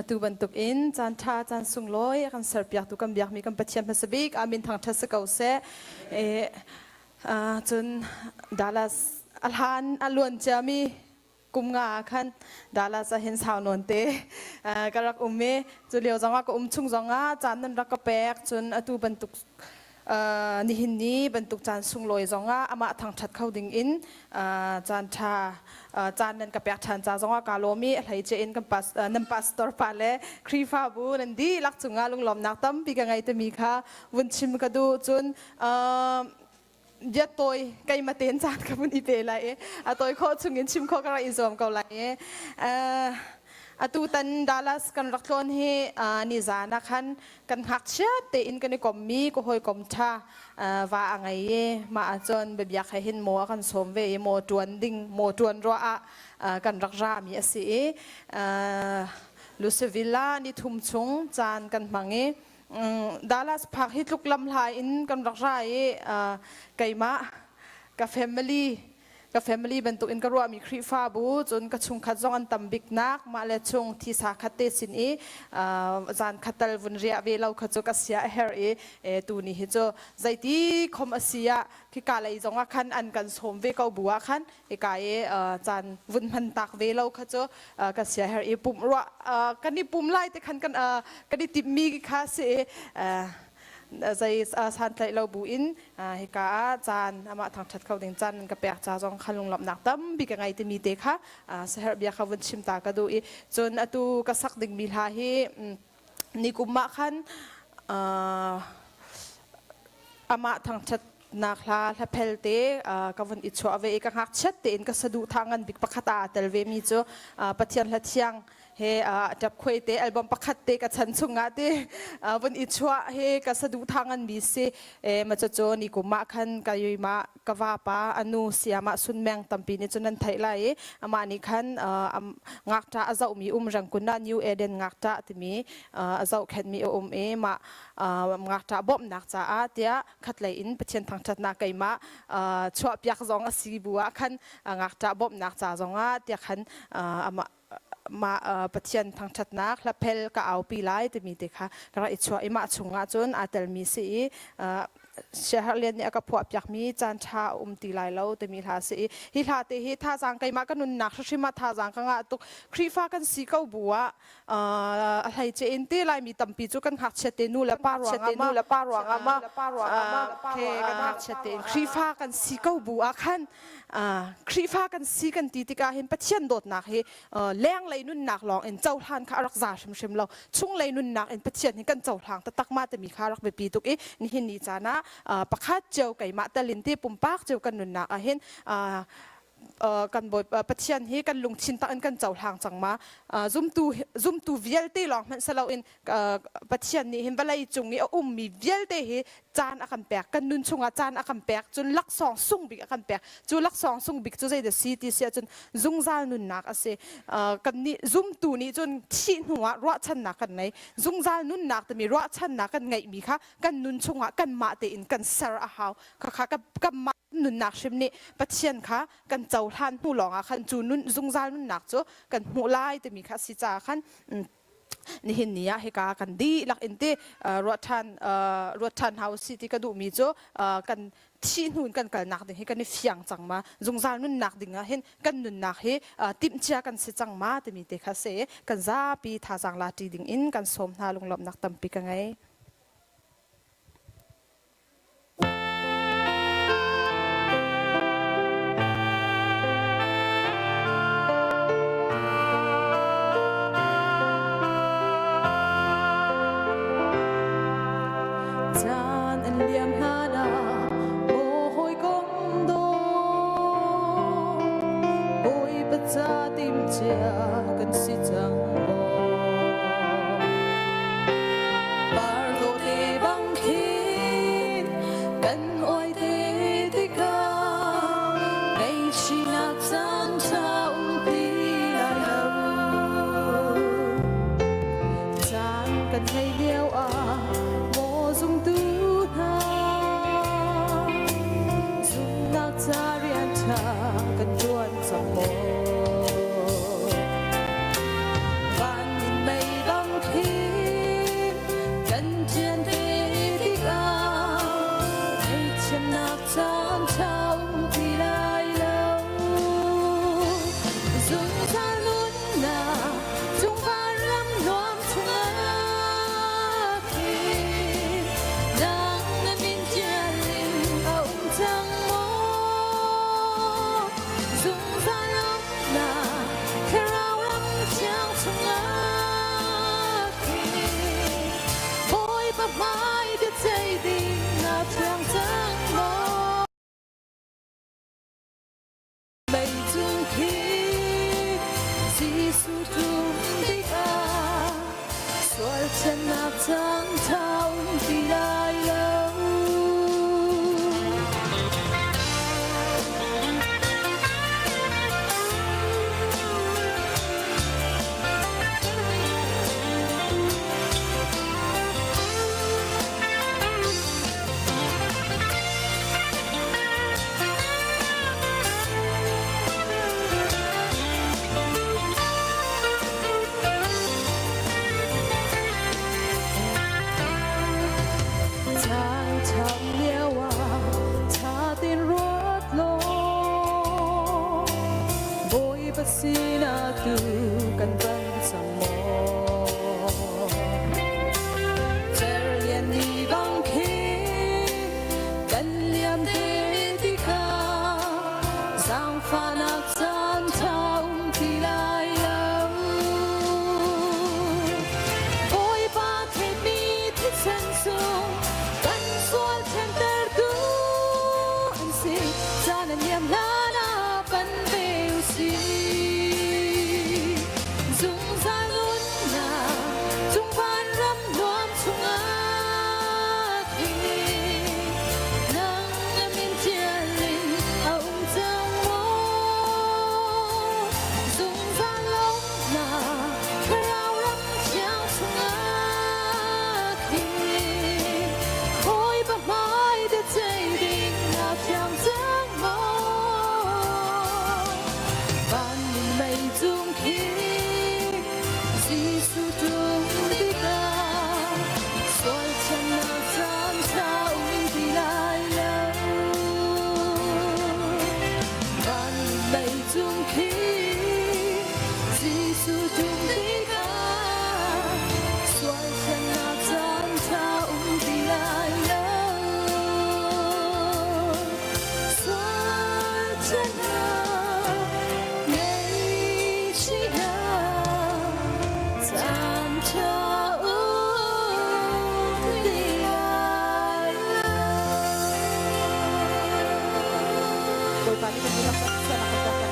tu bentuk in chan tha chan sung loi kan serpiak tu kan biak mi kan pathian pasabik amin thang thas kau se chun Dallas alhan alun chami kumnga khan Dallas a hin sao non te karak umme chu leo zonga ko chung zonga chan nan rak ka pek chun atu bentuk ni hin ni bentuk chan sung loi zonga ama thang that khau ding in chan tha chan nan ka pek than cha zonga ka lomi hlai che in kan pas nam pastor pale khrifa bu nan di lak chunga lung lom nak tam pi ka ngai te mi kha wun chim ka du chunยัดตัวไก่มาเต้นจานกับมันอีเปล่าตัวเขาชงเงินชิมเขาก็ไรอินสมเขาไรตัวตันดาลัสกันรักล้นให้นิจานักขันกันหักเชื่อเตอินกันในกรมมีก็หอยกรมชาว่าอะไรมาจนแบบอยากให้เห็นโมกันสมเวโมจวนดิ่งโมจวนรัวกันรักรามีสิลูเซวิลล่านี่ทุ่มชงจานกันมังDallas พักฮิตลุกลำลายอินกันรักษาไก่มะกับ family บรรทุกอินก็รู้ว่ามีครีฟ้าบูจนกระชุงขัดจงอันตั้มบิกนักมาเลชงที่สาขัดเตสินจานขัดตลวุนเรียเวลาขัดจกเสียเฮร์ตูนี่ฮิโจใจที่คมเสียที่กาเลยจงว่าขันอันกันสมเวกบัวขันกายจานวุนพันตักเวลาขัดจกเสียเฮร์ปุ่มรัวกันนี่ปุ่มไล่แต่ขันกันนี่ติดมีค่าเสียใจสันใจเราบุอินเหกาจานอามาทางชัดเขาดึงจานกับเปียกจาจงขันลงหลับหนักตั้มบิกไงที่มีเด็กค่ะเสียเบียเขาวันชิมตากระดูอีจนอตูกษักดึงมีลาฮีนิกุมะขันอามาทางชัดนักลาและเพลเตกับวันอิจฉาเวกังหักชัดเตนก็สะดุทางกันบิกปะขตาเตลเวมีโจปะเทียนละเทียงเฮจับคุยเตอัลบั้มประคัตเตกับฉันสุงาเตวันอิจฉาเฮกับสะดุทางกันบิเซมาจะโจนี่กุมาขันกายุยมากว่าป้าอนุเสียมาสุนแมงตั้มปีนี้จนนั้นไทยไลอามานี่ขันงักจ้าอาเจ้ามีรังกุน่านิวเอเดนงักจ้าที่มีอาเจ้าแค่มีมางักจ้าบ่มนักจ้าเดียขัดไหลอินประเทศทางจัดนาไกมาชอบอยากจงอาศีบัวขันงักจ้าบ่มนักจ้าจงอาเดียขันมาประเทศทางชัดนักและเพลก็เอาปีไล่แต่มีเด็กค่ะก็อิจฉาอิมาชงอาจนอาเตลมีสีเชฮเลียนเนี่ยก็พวกอยากมีจานชาตีไล่เราแต่มีท่าสีฮิท่าเตฮิท่าจางไกมากันนุนนักชิมาท่าจางกังอาตุกครีฟ้ากันสีเก้าบัวอะไรเจนเตไล่มีตั้มปีจุกันหักเชตนูและป้ารวงอามาเคกันหักเชตครีฟ้ากันสีเก้าบัวขันครีฟ้ากันสีกันตีติกาเห็นประเทศโดดนักเฮแรงเลยนุ่นนักลองเอ็นเจ้าทานข้ารักษาชิมเราช่วงเลยนุ่นนักเอ็นประเทศนี้กันเจ้าทางแต่ตักมาแต่มีข้ารักไปปีตุกนี่เห็นนี่จ้านะประคัดเจ้าไก่มาตะลินที่ปุ่มปากเจ้ากันนุ่นนักเห็นกันบ่อยประเทศนี้กันลงชินตะอันกันเจ้าทางจังมาซุ่มตูเวลตีหลองมันสลาวอินประเทศนี้เห็นว่าอะไรจุงนี้มีเวลตีเฮจานอาคันแปกกันนุนชงอาจานอาคันแปกจนลักสองสุ่งบิกอาคันแปกจนลักสองสุ่งบิกจนใจเดซีตีเสียจนซุ่งซาลนุนนักเสกันนี่ซุ่มตูนี้จนชี้หัวรัวชันนักกันไหนซุ่งซาลนุนนักแต่มีรัวชันนักกันไงมีค่ะกันนุนชงกันมาเตอินกันเซอร์อาฮาวค่ะกันมานุนนักชิมนี่ประเทศค่ะกันเจ้าท่านผู้หลงอาคันจูนุนซุ่งซาลนุนนักจ้กันหัวไล่แต่มีค่ะสิจ่าคันนี่เห็นนี่เฮกากันดีหลักอินเตรถทันเฮาสิที่กระดูมีโจกันที่นู่นกันนักดิ่งเฮกันนี่เฟียงจังมาจงจานุ่นนักดิ่งเห็นกันนุ่นนักเฮติมเชียกันสิจังมาแต่มีเด็กเสกันซาปีท่าจังลาตีดิ่งอินกันสมนาลงหลบนักตั้มปีกันไงกันสิจังบ่ปาร์โตเตบังคิดกันอ้อยเตติกาในชีนักจันทาตีลายเอาจานกันให้เดียวโมซุงตูนาซุงนักจาเรียนชากันจวนสมโม pasina tu kan van sang mo ter lian ni bang khi kan liam te ti ka sang pha nak san thau ti lai lo oi pa the mi thi san su kan sual them ter tu an si san an yam la na pan ve si dung sa lun na dung pan ram nuam chung a ki nang min chia linh a chang mo dung sa lom na rao ram chiang chung a ki khoi ba mai de chai ding na chiang chang mo ban min mai dung khi Giêsu dung đi ca xoay chân na gian sao đi lại lâu ban min mai dung khi Giêsu dung đi ca xoay chân na gian sao đi lại lâu xoay chân na ngày chỉ là gian sao đi lại lâu. Ôi, paano kung hindi lang sa nakagkakata?